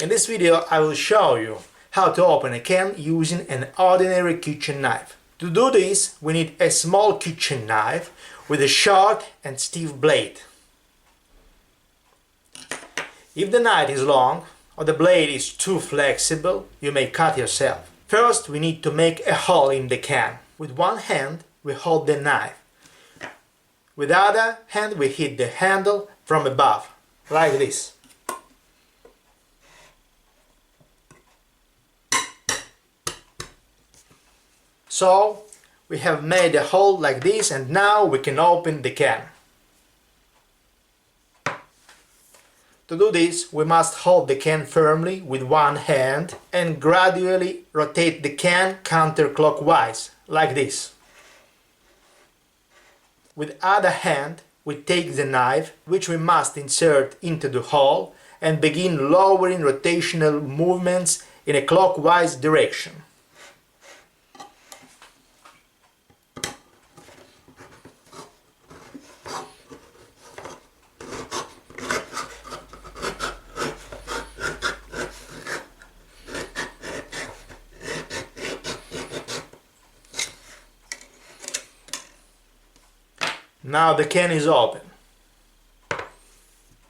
In this video I will show you how to open a can using an ordinary kitchen knife. To do this we need a small kitchen knife with a short and stiff blade. If the knife is long or the blade is too flexible, you may cut yourself. First we need to make a hole in the can. With one hand we hold the knife. With the other hand we hit the handle from above, like this. So we have made a hole like this, and now we can open the can. To do this we must hold the can firmly with one hand and gradually rotate the can counterclockwise, like this. With the other hand we take the knife, which we must insert into the hole, and begin lowering rotational movements in a clockwise direction. Now the can is open.